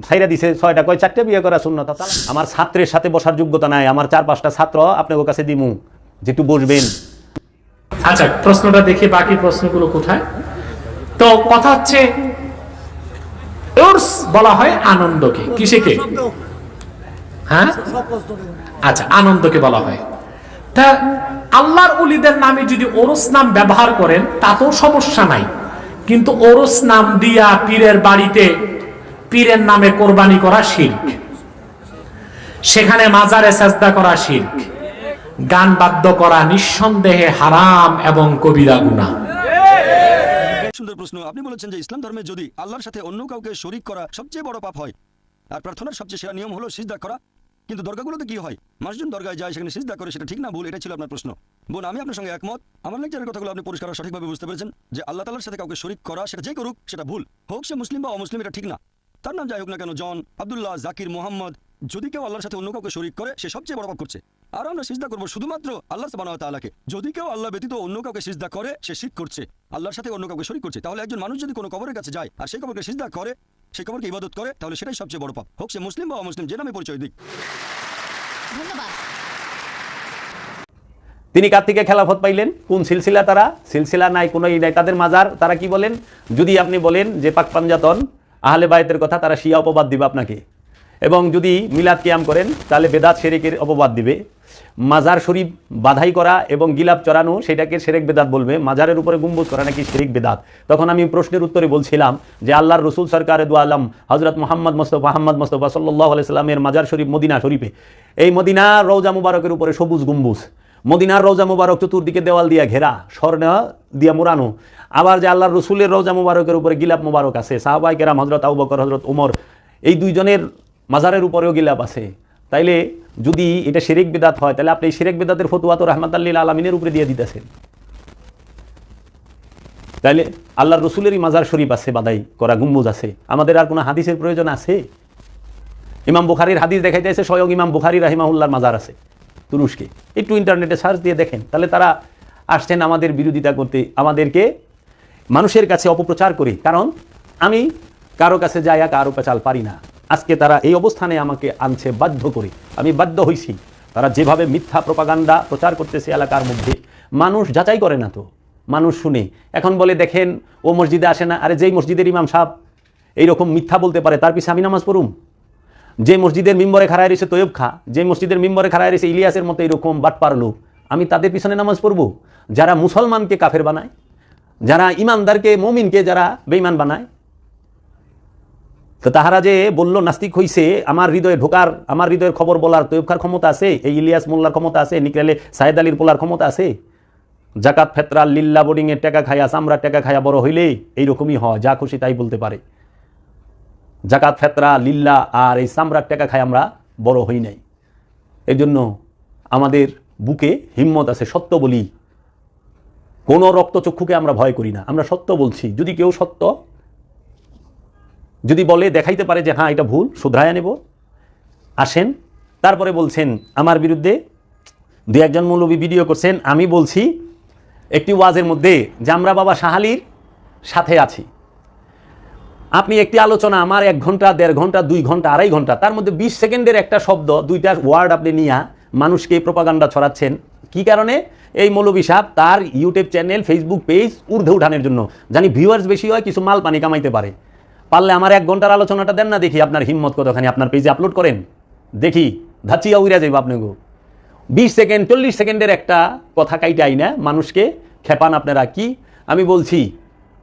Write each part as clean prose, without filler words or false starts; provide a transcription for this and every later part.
ছাইরা দিছে 6টা, কয় 4টে বিয়ে করা সুন্নত। আমার ছাত্রের সাথে বসার যোগ্যতা নাই, আমার 4-5টা ছাত্র আপনাদের কাছে দিমু, যেটু বসবেন। আচ্ছা, প্রশ্নটা দেখি বাকি প্রশ্নগুলো কোথায়। তো কথা হচ্ছে উর্স বলা হয় আনন্দকে, কিসেকে? হ্যাঁ, আচ্ছা, আনন্দকে বলা হয়। তা আল্লাহর ওলিদের নামে যদি ওরস নাম ব্যবহার করেন তাতেও সমস্যা নাই, কিন্তু ওরস নাম দিয়া পীরের বাড়িতে পীরের নামে কোরবানি করা শিরক, সেখানে মাজারে সাজদা করা শিরক, গান বাদ্য করা নিঃসন্দেহে হারাম এবং কবিরা গুনাহ। সুন্দর প্রশ্ন। আপনি বলেছেন যে ইসলাম ধর্মে যদি আল্লাহর সাথে অন্য কাউকে শরীক করা সবচেয়ে বড় পাপ হয়, আর প্রার্থনার সবচেয়ে সেরা নিয়ম হলো সিজদা করা, কিন্তু দরগাগুলোতে কি হয়? মানুষজন দরগায় যায়, সেখানে সিজদা করে, সেটা ঠিক না ভুল? এটা ছিল আপনার প্রশ্ন। বোন, আমি আপনার সঙ্গে একমত। আমার লেকচারের কথাগুলো আপনি পরিষ্কার আর সঠিকভাবে বুঝতে পেরেছেন যে আল্লাহ তাআলার সাথে কাউকে শরীক করা, সেটা যে করুক সেটা ভুল, হোক সে মুসলিম বা অমুসলিম, এটা ঠিক না। তার নাম যাই হোক না কেন, জন, আব্দুল্লাহ, জাকির, মোহাম্মদ, যদি কেউ আল্লাহর সাথে অন্য কাউকে শরীক করে সে সবচেয়ে বড় পাপ করছে। আর আমরা সিজদা করবো শুধুমাত্র আল্লাহ সুবহানাহু ওয়া তাআলাকে। যদি কেউ আল্লাহ ব্যতীত অন্য কাউকে সিজদা করে সে শিরক করছে, আল্লাহর সাথে অন্য কাউকে শরীক করছে। তাহলে একজন মানুষ যদি কোনো কবরের কাছে যায় আর সেই কবরকে সিজদা করে, সেই কবরকে ইবাদত করে, তাহলে সেটাই সবচেয়ে বড় পাপ, হোক সে মুসলিম বা অমুসলিম, যে নামে পরিচয় দিক। ধন্যবাদ। তিনি কার থেকে খেলাফত পাইলেন? কোন সিলসিলা? তারা সিলসিলা নাই, কোনো নাই তাদের মাজার। তারা কি বলেন? যদি আপনি বলেন যে পাক পাঞ্জাতন আহলে বায়তের কথা, তারা শিয়া অপবাদ দিবে আপনাকে। এবং যদি মিলাদ কিয়াম করেন তাহলে বেদাত শিরকের অপবাদ দিবে। মাজার শরীফ বাধাই করা এবং গিলাপ চড়ানো সেটাকে শিরক বেদাত বলবে। মাজারের উপরে গম্বুজ করা নাকি শিরক বেদাত। তখন আমি প্রশ্নের উত্তরে বলছিলাম যে আল্লাহর রসুল সরকারে দু আলম হযরত মুহাম্মদ মুস্তাফা সাল্লাল্লাহু আলাইহি সাল্লামের মাজার শরীফ মদিনা শরীফে, এই মদিনার রওজা মুবারকের উপরে সবুজ গম্বুজ, মদিনার রওজা মুবারক চতুর্দিকে দেওয়াল দিয়া ঘেরা, স্বর্ণ দিয়া মোড়ানো। আবার যে আল্লাহর রসুলের রওজা মুবারকের উপরে গিলাপ মুবারক আছে, সাহাবায়ে কেরাম হযরত আবু বকর, হযরত ওমর, এই দুইজনের মাজারের উপরেও গিলাপ আছে। তাইলে যদি এটা শিরক বিদাত হয়, তাহলে আপনি এই শিরক বিদাতের ফতোয়া তো রাহমাতাল লিল আলামিনের উপরে দিয়ে দিতেছেন। তাইলে আল্লাহর রসুলেরই মাজার শরীফ আছে, বাদাই করা গম্বুজ আছে, আমাদের আর কোনো হাদিসের প্রয়োজন আছে? ইমাম বুখারীর হাদিস দেখাইতেছে স্বয়ং ইমাম বুখারী রাহিমাহুল্লাহর মাজার আছে তুরস্কে। একটু ইন্টারনেটে সার্চ দিয়ে দেখেন, তাহলে তারা আসছেন আমাদের বিরোধিতা করতে, আমাদেরকে মানুষের কাছে অপপ্রচার করে। কারণ আমি কারো কাছে যাইয়া কারো পেছাল পারি না। আজকে তারা এই অবস্থানে আমাকে আনছে বাধ্য করে, আমি বাধ্য হইছি। তারা যেভাবে মিথ্যা প্রপাগান্ডা প্রচার করতেছে এলাকার মধ্যে, মানুষ যাচাই করে না তো, মানুষ শুনে। এখন বলে দেখেন ও মসজিদে আসে না। আরে যেই মসজিদের ইমাম সাহেব এইরকম মিথ্যা বলতে পারে তার পিছনে আমি নামাজ পড়ুম? যে মসজিদের মিম্বরে খাড়ায় রয়েছে তৈয়ব খা, যে মসজিদের মিম্বরে খাড়ায় রয়েছে ইলিয়াসের মতো এরকম বাটপার লোক, আমি তাদের পিছনে নামাজ পড়ব? যারা মুসলমানকে কাফের বানায়, যারা ইমানদারকে মুমিনকে যারা বেঈমান বানায়। তো তাহারা যে বলল নাস্তিক হইছে, আমার হৃদয়ে ঢোকার, আমার হৃদয়ের খবর বলার তৈয়ব খার ক্ষমতা আছে? এই ইলিয়াস মোল্লার ক্ষমতা আছে? নিকরালে সাইদ আলীর পোলার ক্ষমতা আছে? জাকাত ফেতরা লিল্লা বোর্ডিংয়ের টাকা খায়া, চামড়ার টাকা খায়া বড় হইলে এইরকমই হয়, যা খুশি তাই বলতে পারে। জাকাত ফেতরা লিল্লা আর এই চামড়ার টাকা খাই আমরা বড় হই নাই। এই জন্য আমাদের বুকে হিম্মত আছে, সত্য বলি। কোনো রক্তচক্ষুকে আমরা ভয় করি না, আমরা সত্য বলছি। যদি কেউ সত্য যদি বলে, দেখাইতে পারে যে হ্যাঁ এটা ভুল, শুধরায়া নেব, আসেন। তারপরে বলছেন আমার বিরুদ্ধে দু একজন মৌলবী ভিডিও করছেন, আমি বলছি একটি ওয়াজের মধ্যে যে আমরা বাবা শাহালির সাথে আছি। আপনি একটি আলোচনা আমার 1 ঘন্টা, 1.5 ঘন্টা, 2 ঘন্টা, 2.5 ঘন্টা, তার মধ্যে 20 সেকেন্ডের একটা শব্দ, 2টা ওয়ার্ড আপনি নিয়ে মানুষকে প্রপাগান্ডা ছড়াচ্ছেন। কি কারণে? এই মৌলবী সাহেব তার ইউটিউব চ্যানেল, ফেসবুক পেজ ঊর্ধ্বে উঠানোর জন্য, জানি ভিউয়ার্স বেশি হয়, কিছু মাল পানি কামাইতে পারে। পারলে আমার 1 ঘন্টার আলোচনাটা দেন না, দেখি আপনার হিম্মত কতখানি, আপনার পেজে আপলোড করেন, দেখি ধাচিয়া উইরা যাইব আপনাকে। 20 সেকেন্ড 40 সেকেন্ডের একটা কথা কাইটাই না মানুষকে খেপান আপনারা। কি আমি বলছি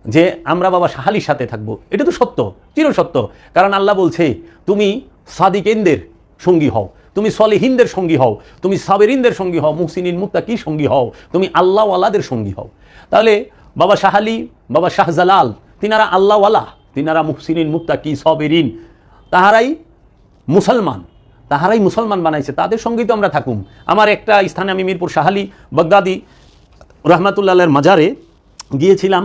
যে আমরা বাবা শাহালির সাথে থাকবো, এটা তো সত্য, চিরসত্য। কারণ আল্লাহ বলছে তুমি সাদিকিনদের সঙ্গী হও, তুমি সলিহিনদের সঙ্গী হও, তুমি সাবেরিনদের সঙ্গী হও, মুহসিনিন মুত্তাকির সঙ্গী হও, তুমি আল্লাহওয়ালাদের সঙ্গী হও। তাহলে বাবা শাহালি, বাবা শাহজালাল, তিনারা আল্লাহওয়ালা, তিনারা মুহসিনিন মুত্তাকি সাবেরিন, তাহারাই মুসলমান, তাহারাই মুসলমান বানাইছে, তাদের সঙ্গেই তো আমরা থাকুম। আমার একটা স্থানে, আমি মিরপুর শাহালি বাগদাদি রহমাতুল্লাহের মাজারে গিয়েছিলাম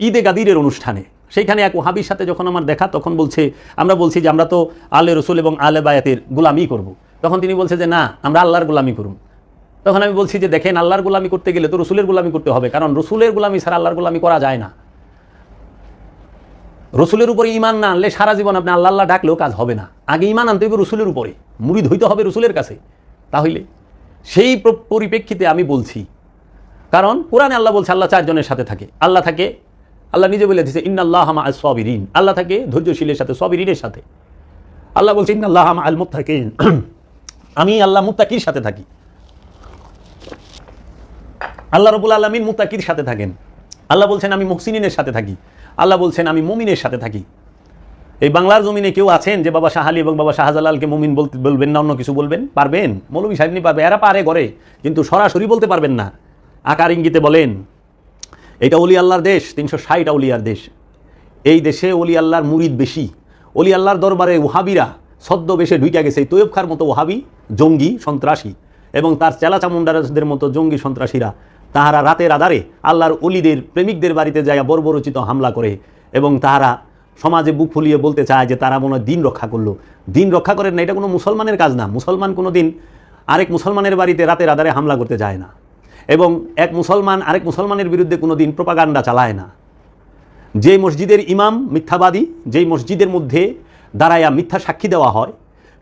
ঈদে গাদিরের অনুষ্ঠানে। সেইখানে এক ওহাবির সাথে যখন আমার দেখা, তখন বলছে, আমরা বলছি যে আমরা তো আলে রসুল এবং আলে বায়াতের গোলামি করব। তখন তিনি বলছে যে না, আমরা আল্লাহর গোলামি করুন। তখন আমি বলছি যে দেখেন, আল্লাহর গোলামি করতে গেলে তো রসুলের গোলামি করতে হবে, কারণ রসুলের গোলামি ছাড়া আল্লাহর গোলামি করা যায় না। রসুলের উপরে ইমান না আনলে সারা জীবন আপনি আল্লাহ আল্লাহ ডাকলেও কাজ হবে না। আগে ইমান আনতে হবে রসুলের উপরে, মুরিদ হইতে হবে রসুলের কাছে। তাহলে সেই পরিপ্রেক্ষিতে আমি বলছি, কারণ কোরআনে আল্লাহ বলছে আল্লাহ চারজনের সাথে থাকে। আল্লাহ থাকে, আল্লাহ নিজে বলে দিয়েছে ইন্নাল্লাহা মা'আস সাবিরিন, আল্লাহ থাকে ধৈর্যশীলের সাথে, সাবিরিনের সাথে। আল্লাহ বলছে ইন্নাল্লাহা মা'আল মুত্তাকিন, আমি আল্লাহ মুত্তাকির সাথে থাকি। আল্লাহ রাব্বুল আলামিন মুত্তাকির সাথে থাকেন। আল্লাহ বলছেন আমি মুহসিনিনের সাথে থাকি। আল্লাহ বলছেন আমি মুমিনের সাথে থাকি। এই বাংলার জমিনে কেউ আছেন যে বাবা শাহ আলী এবং বাবা শাহজালালকে মুমিন বলবেন না, অন্য কিছু বলবেন? পারবেন? মৌলভী সাহেব নি পারবে, এরা পারে করে, কিন্তু সরাসরি বলতে পারবেন না। আকার ইঙ্গিতে বলেন এটা ওলি আল্লাহর দেশ, 360 আউলিয়ার দেশ। এই দেশে ওলি আল্লাহর মুরিদ বেশি। ওলি আল্লাহর দরবারে ওহাবিরা ছদ্মবেশে ঢুইকা গেছে। তৈয়ব খার মতো ওহাবি জঙ্গি সন্ত্রাসী এবং তার চেলা চামুন্ডারদের মতো জঙ্গি সন্ত্রাসীরা তাহারা রাতের আধারে আল্লাহর অলিদের প্রেমিকদের বাড়িতে যায় বর্বরচিত হামলা করে, এবং তাহারা সমাজে বুক ফুলিয়ে বলতে চায় যে তারা মনে হয় দিন রক্ষা করলো। দিন রক্ষা করেন না, এটা কোনো মুসলমানের কাজ না। মুসলমান কোনো দিন আরেক মুসলমানের বাড়িতে রাতের আধারে হামলা করতে যায় না, এবং এক মুসলমান আরেক মুসলমানের বিরুদ্ধে কোনো দিন প্রোপাগান্ডা চালায় না। যে মসজিদের ইমাম মিথ্যাবাদী, যেই মসজিদের মধ্যে দাঁড়ায়া মিথ্যা সাক্ষী দেওয়া হয়,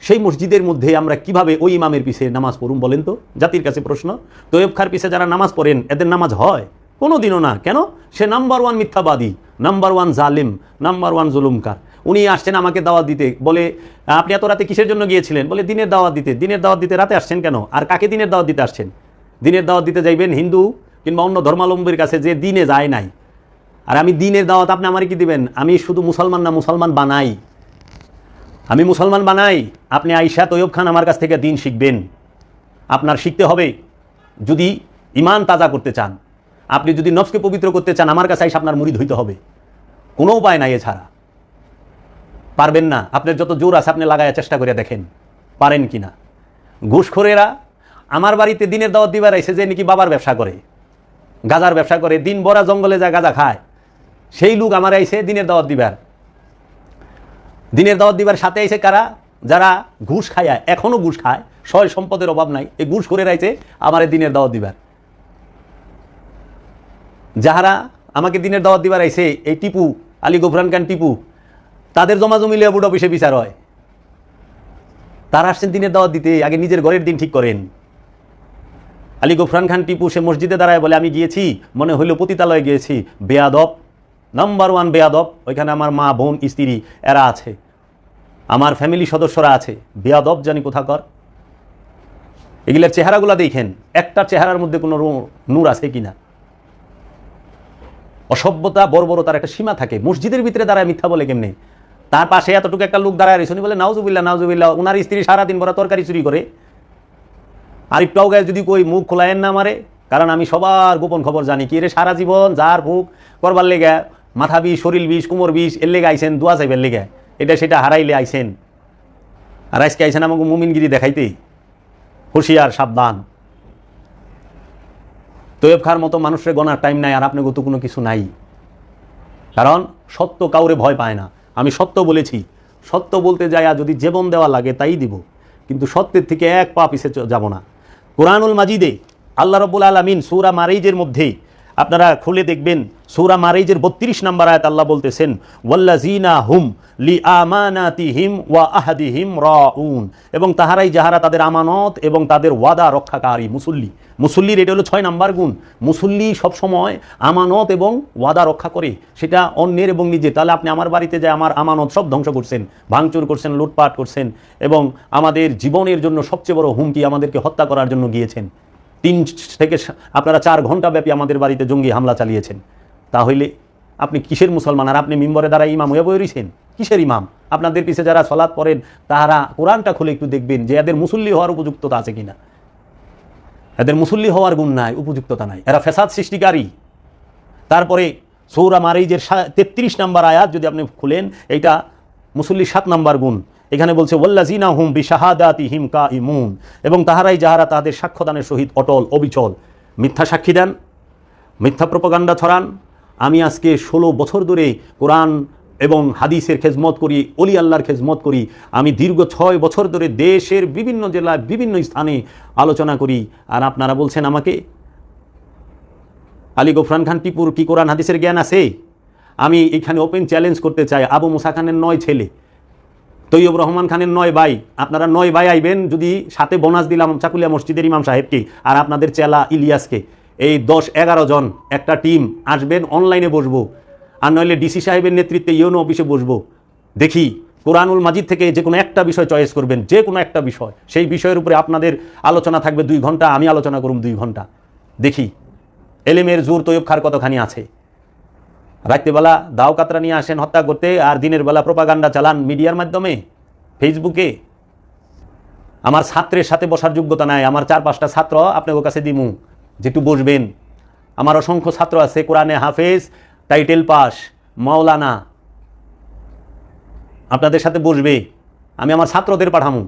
সেই মসজিদের মধ্যে আমরা কিভাবে ওই ইমামের পিছে নামাজ পড়ুন বলেন তো? জাতির কাছে প্রশ্ন। তৈয়ব খার পিছে যারা নামাজ পড়েন এদের নামাজ হয়? কোনো দিনও না। কেন? সে নাম্বার 1 মিথ্যাবাদী, নাম্বার 1 জালিম, নাম্বার 1 জুলুমকার। উনি আসছেন আমাকে দাওয়াত দিতে, বলে আপনি এত রাতে কিসের জন্য গিয়েছিলেন? বলে দিনের দাওয়াত দিতে। দিনের দাওয়াত দিতে রাতে আসছেন কেন? আর কাকে দিনের দাওয়াত দিতে আসছেন? দিনের দাওয়াত দিতে যাইবেন হিন্দু কিংবা অন্য ধর্মাবলম্বীর কাছে যে দিনে যায় নাই। আর আমি দিনের দাওয়াত আপনি আমারে কি দিবেন? আমি শুধু মুসলমান না, মুসলমান বানাই। আমি মুসলমান বানাই। আপনি আইসা তৈয়ব খান আমার কাছ থেকে দিন শিখবেন। আপনার শিখতে হবে। যদি ইমান তাজা করতে চান, আপনি যদি নফসকে পবিত্র করতে চান, আমার কাছে আইসা আপনার মুরিদ হইতে হবে। কোনো উপায় নাই এছাড়া। পারবেন না। আপনার যত জোর আছে আপনি লাগায় চেষ্টা করে দেখেন পারেন কিনা। ঘুষখোরেরা আমার বাড়িতে দিনের দাওয়াত দিবার আইসে যে নাকি বাবার ব্যবসা করে, গাজার ব্যবসা করে, দিন বড়া জঙ্গলে যায় গাজা খায়, সেই লোক আমার আইসে দিনের দাওয়াত দিবার। দিনের দাওয়াত দিবার সাথে আইসে কারা? যারা ঘুষ খায়, এখনো ঘুষ খায়, সয় সম্পদের অভাব নাই, এই ঘুষ করে রাইছে আমার দিনের দাওয়াত দিবার। যাহারা আমাকে দিনের দাওয়াত দিবার আইসে, এই টিপু, আলী গফরান খান টিপু, তাদের জমা জমি লেবুট অফিসে বিচার হয়। তারা আসছেন দিনের দাওয়াত দিতে, আগে নিজের ঘরের দিন ঠিক করেন। আলী গফরান খান টিপু সে মসজিদে দাঁড়ায় বলে আমি গিয়েছি, মনে হইল পতিতালয়ে গিয়েছি। বেয়াদব, নাম্বার 1 বেয়াদব। ওইখানে আমার মা, বোন, স্ত্রী এরা আছে, আমার ফ্যামিলি সদস্যরা আছে। বেয়াদব জানি কোথাকার। এগুলোর চেহারাগুলো দেখেন, একটা চেহারার মধ্যে কোনো নূর আছে কিনা। অসভ্যতা, বর্বরতার একটা সীমা থাকে। মসজিদের ভিতরে দাঁড়ায় মিথ্যা বলে কেমনে? তার পাশে এতটুকু একটা লোক দাঁড়ায় রয়েছে, বলে নাউজুবিল্লাহ নাউজুবিল্লাহ। ওনার স্ত্রী সারাদিন ভরা তরকারি চুরি করে, আর একটাও গায়ে যদি কই মুখ খোলায়েন না মারে। কারণ আমি সবার গোপন খবর জানি। কি রে, সারা জীবন যার ভুক করবার লেগে, মাথা বিষ, শরীর বিষ, কোমর বিষ, এর লেগে আইসেন, দোয়া চাইবেন লেগে, এটা সেটা হারাইলে আইসেন। আর আজকে আইসেন আমাকে মুমিনগিরি দেখাইতে। হুঁশিয়ার, সাবধান। তৈয়ব খার মতো মানুষের গণার টাইম নাই, আর আপনার তো কোনো কিছু নাই। কারণ সত্য কাউরে ভয় পায় না। আমি সত্য বলেছি, সত্য বলতে যায়া যদি জীবন দেওয়া লাগে তাই দিব, কিন্তু সত্যের থেকে এক পা পিছে যাব না। কুরআনুল মাজিদে আল্লাহ রাব্বুল আলামিন সূরা মারিজের মধ্যে আপনারা খুলে দেখবেন, সূরা মারিজের 32 নম্বর আয়াত আল্লাহ বলতেছেন ওয়াল্লাযিনা হুম লিআমানাতিহিম ওয়া আহদিহিম রাউন, এবং তাহারাই যাহারা তাদের আমানত এবং তাদের ওয়াদা রক্ষাকারী। মুসল্লি, মুসল্লির এটা হলো 6 নম্বর গুণ। মুসল্লি সবসময় আমানত এবং ওয়াদা রক্ষা করে, সেটা অন্যের এবং নিজে। তাহলে আপনি আমার বাড়িতে যে আমার আমানত সব ধ্বংস করছেন, ভাঙচুর করছেন, লুটপাট করছেন, এবং আমাদের জীবনের জন্য সবচেয়ে বড় হুমকি, আমাদেরকে হত্যা করার জন্য গিয়েছেন। 3 থেকে আপনারা 4 ঘন্টা ব্যাপী আমাদের বাড়িতে জঙ্গি হামলা চালিয়েছেন। তাহলে আপনি কিসের মুসলমান? আর আপনি মিম্বরে দ্বারা ইমাম হয়ে বই রয়েছেন। কিসের ইমাম? আপনাদের পিছে যারা সালাত পড়েন তাহারা কোরআনটা খুলে একটু দেখবেন যে এদের মুসল্লি হওয়ার উপযুক্ততা আছে কিনা। এদের মুসল্লি হওয়ার গুণ নাই, উপযুক্ততা নাই, এরা ফ্যাসাদ সৃষ্টিকারী। তারপরে সূরা মারিজের 33 নম্বর আয়াত যদি আপনি খুলেন, এইটা মুসল্লি 7 নম্বর গুণ। এখানে বলছে ওয়াল্লাযিনা হুম বিশাহাদাতিহিম কাইমুন, এবং তাহারাই যাহারা তাদের সাক্ষ্যদানের সহিত অটল অবিচল। মিথ্যা সাক্ষী দেন, মিথ্যা প্রোপাগান্ডা ছড়ান। আমি আজকে 16 বছর ধরে কোরআন এবং হাদিসের খেজমত করি, অলি আল্লাহর খেজমত করি। আমি দীর্ঘ 6 বছর ধরে দেশের বিভিন্ন জেলায় বিভিন্ন স্থানে আলোচনা করি। আর আপনারা বলছেন আমাকে আলী গফরান খান টিপুর কি কোরআন হাদিসের জ্ঞান আছে? আমি এখানে ওপেন চ্যালেঞ্জ করতে চাই, আবু মুসা খানের 9 ছেলে, তৈয়ব রহমান খানের 9 ভাই, আপনারা 9 ভাই আইবেন, যদি সাথে বোনাস দিলাম চাকুলিয়া মসজিদের ইমাম সাহেবকে আর আপনাদের চেলা ইলিয়াসকে, এই 10-11 জন একটা টিম আসবেন, অনলাইনে বসবো, আর নইলে ডিসি সাহেবের নেতৃত্বে ইউনো অফিসে বসবো। দেখি কোরআনুল মাজিদ থেকে যে কোনো একটা বিষয় চয়েস করবেন, যে কোনো একটা বিষয়, সেই বিষয়ের উপরে আপনাদের আলোচনা থাকবে 2 ঘন্টা, আমি আলোচনা করুম 2 ঘন্টা। দেখি এলেমের জোর তৈয়ব খার কতখানি আছে। রাত্রিবেলা দাও কাতরা নিয়ে আসেন হত্যা করতে, আর দিনের বেলা প্রোপাগান্ডা চালান মিডিয়ার মাধ্যমে, ফেসবুকে। আমার ছাত্রের সাথে বসার যোগ্যতা নাই, আমার 4-5টা ছাত্র আপনাদের কাছে দিমু, যেটু বসবেন। আমার অসংখ্য ছাত্র আছে, কোরআনে হাফেজ, টাইটেল পাস, মাওলানা, আপনাদের সাথে বসবে, আমি আমার ছাত্রদের পাঠামু।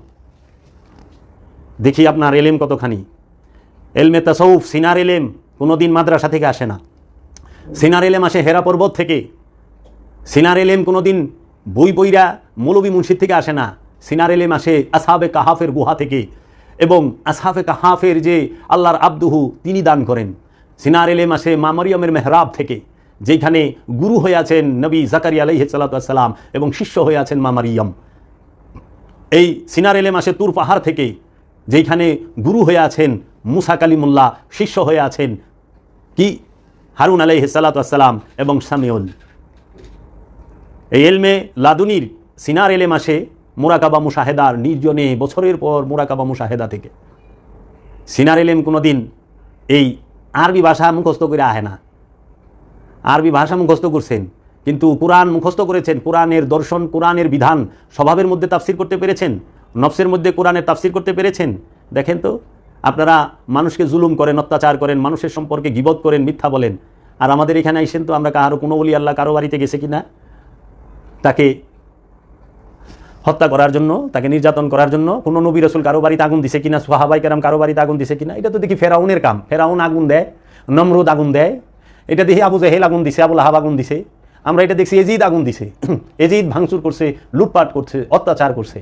দেখি আপনার এলেম কতখানি। এলমে তাসাউফ, সিনার এলেম কোনোদিন মাদ্রাসা থেকে আসে না, সিনার এলেম আসে হেরা পর্বত থেকে। সিনার এলেম কোনোদিন বই বইরা মৌলবী মুন্সিদ থেকে আসে না, সিনার এলেম আসে আসহাবে কাহাফের গুহা থেকে, এবং আসহাবে কাহাফের যে আল্লাহর আব্দুহু তিনি দান করেন। সিনার এলেম আসে মা মরিয়মের মেহরাব থেকে, যেখানে গুরু হয়ে আছেন নবী জাকারিয়া আলাইহিস সালাতু ওয়াস সালাম এবং শিষ্য হয়ে আছেন মা মরিয়ম। এই সিনার এলেম আসে তুর পাহাড় থেকে, যেখানে গুরু হয়ে আছেন মুসা কালিমুল্লাহ, শিষ্য হয়ে আছেন কি হারুন আলাইহিস সালাতু ওয়াস সালাম এবং সামিউল। এই এলমে লাদুনির সিনার এলেম আসে মুরাকাবা মুশাহেদার নির্জনে বছরের পর মুরাকাবা মুশাহেদা থেকে। সিনার এলেম কোনোদিন এই আরবি ভাষা মুখস্থ করে আহে না। আরবি ভাষা মুখস্থ করছেন, কিন্তু কোরআন মুখস্থ করেছেন, কোরআনের দর্শন, কোরআনের বিধান স্বভাবের মধ্যে তাফসির করতে পেরেছেন, নফসের মধ্যে কোরআনের তাফসির করতে পেরেছেন। দেখেন তো, আপনারা মানুষকে জুলুম করেন, অত্যাচার করেন, মানুষের সম্পর্কে গীবত করেন, মিথ্যা বলেন। আর আমাদের এখানে আইসেন তো আমরা কারো কোনো ওলি আল্লাহ কারো বাড়িতে গেছে কিনা তাকে হত্যা করার জন্য, তাকে নির্যাতন করার জন্য, কোনো নবী রাসূল কারো বাড়িতে আগুন দিছে কিনা, সাহাবায়ে কেরাম কারো বাড়িতে আগুন দিছে কিনা। এটা তো দেখি ফেরাউনের কাম, ফেরাউন আগুন দেয়, নমরুদ আগুন দেয়, এটা দেখি আবু জেহেল আগুন দিছে, আবু লাহাব আগুন দিছে। আমরা এটা দেখছি এজিদ আগুন দিছে, এজিদ ভাঙচুর করছে, লুটপাট করছে, অত্যাচার করছে।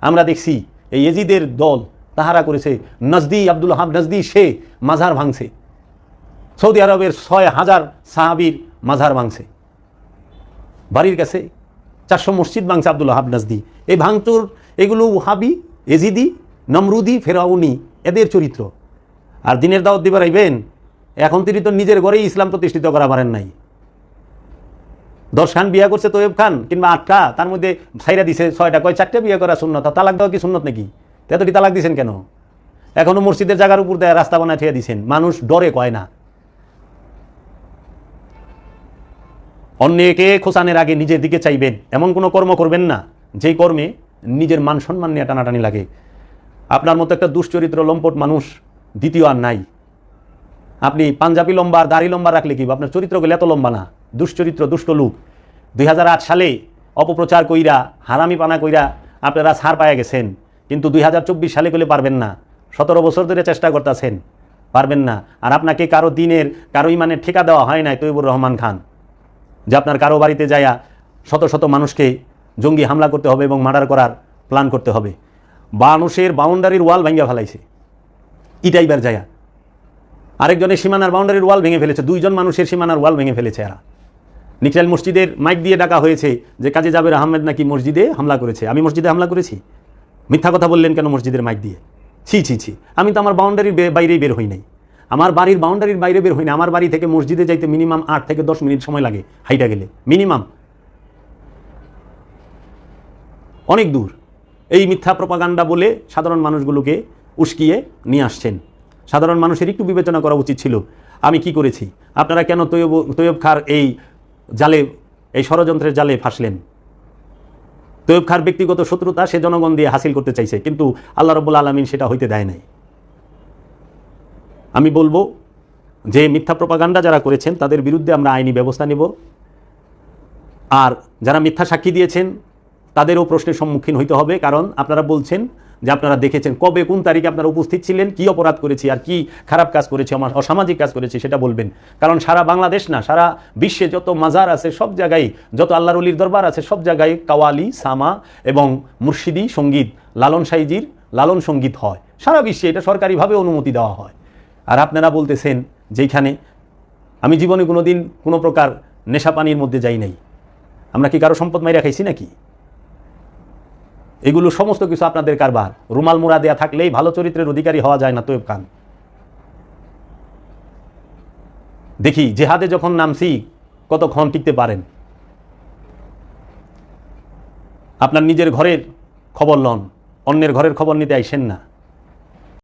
আমরা দেখছি এই এজিদের দল তাহারা করেছে, নজদি আব্দুল ওহাব নজদি সে মাজার ভাঙছে, সৌদি আরবের 6000 সাহাবীর মাজার ভাঙছে, বাড়ির কাছে 400 মসজিদ ভাঙছে আব্দুল ওহাব নজদি। এই ভাঙচুর এগুলো ওহাবি, এজিদি, নমরুদি, ফেরাউনি এদের চরিত্র। আর দিনের দাওয়াত দিবার আইবেন, এখন তিনি তো নিজের ঘরেই ইসলাম প্রতিষ্ঠিত করা পারেন নাই। 10 খান বিয়া করছে তৈয়ব খান, কিংবা 8টা, তার মধ্যে ছাইরা দিছে 6টা, কয় 4টে বিয়ে করা সুন্নত, তালাক দেওয়া কি সুন্নত নাকি? এতটি তালাক দিছেন কেন? এখনো মসজিদের জায়গার উপর দেয় রাস্তা বানায় ঠেয়া দিছেন, মানুষ ডরে কয় না। অন্যকে খোঁচানের আগে নিজের দিকে চাইবেন, এমন কোনো কর্ম করবেন না যেই কর্মে নিজের মান সম্মান নিয়ে টানাটানি লাগে। আপনার মতো একটা দুশ্চরিত্র লম্পট মানুষ দ্বিতীয় আর নাই। আপনি পাঞ্জাবি লম্বা আর দাড়ি লম্বা রাখলে কি আপনার চরিত্রগুলো এত লম্বা না? দুশ্চরিত্র, দুষ্ট লোক। 2008 সালে অপপ্রচার কইরা, হারামি পানা কইরা আপনারা ছাড় পায়ে গেছেন, কিন্তু 2024 সালে গেলে পারবেন না। 17 বছর ধরে চেষ্টা করতেছেন, পারবেন না। আর আপনাকে কারো দিনের, কারো ইমানের ঠিকা দেওয়া হয় নাই তৈয়বুর রহমান খান, যে আপনার কারো বাড়িতে যাইয়া শত শত মানুষকে জঙ্গি হামলা করতে হবে এবং মার্ডার করার প্ল্যান করতে হবে। মানুষের বাউন্ডারির ওয়াল ভেঙে ফেলাইছে ইটাইবার যায়া, আরেকজনের সীমানার বাউন্ডারির ওয়াল ভেঙে ফেলেছে, 2 জন মানুষের সীমানার ওয়াল ভেঙে ফেলেছে এরা। নিকরাইল মসজিদের মাইক দিয়ে ডাকা হয়েছে যে কাজী জাবের আহমেদ নাকি মসজিদে হামলা করেছে। আমি মসজিদে হামলা করেছি? মিথ্যা কথা বললেন কেন মসজিদের মাইক দিয়ে? ছি ছি ছি, আমি তো আমার বাউন্ডারির বাইরেই বের হই নাই, আমার বাড়ির বাউন্ডারির বাইরে বের হই না। আমার বাড়ি থেকে মসজিদে যাইতে মিনিমাম 8 থেকে 10 মিনিট সময় লাগে, হাইটা গেলে মিনিমাম, অনেক দূর। এই মিথ্যা প্রপাগান্ডা বলে সাধারণ মানুষগুলোকে উস্কিয়ে নিয়ে আসছেন। সাধারণ মানুষের একটু বিবেচনা করা উচিত ছিল আমি কি করেছি। আপনারা কেন তৈয়ব খার এই জালে, এই ষড়যন্ত্রের জালে ফাঁসলেন? তৈয়ব খার ব্যক্তিগত শত্রুতা সে জনগণ দিয়ে হাসিল করতে চাইছে, কিন্তু আল্লাহ রাব্বুল আলামিন সেটা হইতে দেয় নাই। আমি বলবো যে মিথ্যা প্রপাগান্ডা যারা করেছেন তাদের বিরুদ্ধে আমরা আইনি ব্যবস্থা নেব, আর যারা মিথ্যা সাক্ষী দিয়েছেন তাদেরও প্রশ্নের সম্মুখীন হইতে হবে। কারণ আপনারা বলছেন যে আপনারা দেখেছেন, কবে কোন তারিখে আপনারা উপস্থিত ছিলেন, কি অপরাধ করেছি আর কি খারাপ কাজ করেছি, আমার অসামাজিক কাজ করেছি সেটা বলবেন। কারণ সারা বাংলাদেশ না, সারা বিশ্বে যত মাজার আছে সব জায়গায়, যত আল্লাহর ওলির দরবার আছে সব জায়গায় কাওয়ালি, সামা এবং মুর্শিদি সঙ্গীত, লালন সাইজির লালন সঙ্গীত হয় সারা বিশ্বে, এটা সরকারিভাবে অনুমতি দেওয়া হয়। আর আপনারা বলতেছেন যেখানে আমি জীবনে কোনোদিন কোনো প্রকার নেশা পানির মধ্যে যাই নাই, আমরা কি কারো সম্পদ মাইরা খাইছি নাকি? এগুলো সমস্ত কিছু আপনাদের কারবার। রুমাল মোড়া দেয়া থাকলেই ভালো চরিত্রের অধিকারী হওয়া যায় না। তোয়েব খান, দেখি জেহাদে যখন নামছি কতক্ষণ টিকতে পারেন। আপনার নিজের ঘরের খবর লন, অন্যের ঘরের খবর নিতে আইসেন না।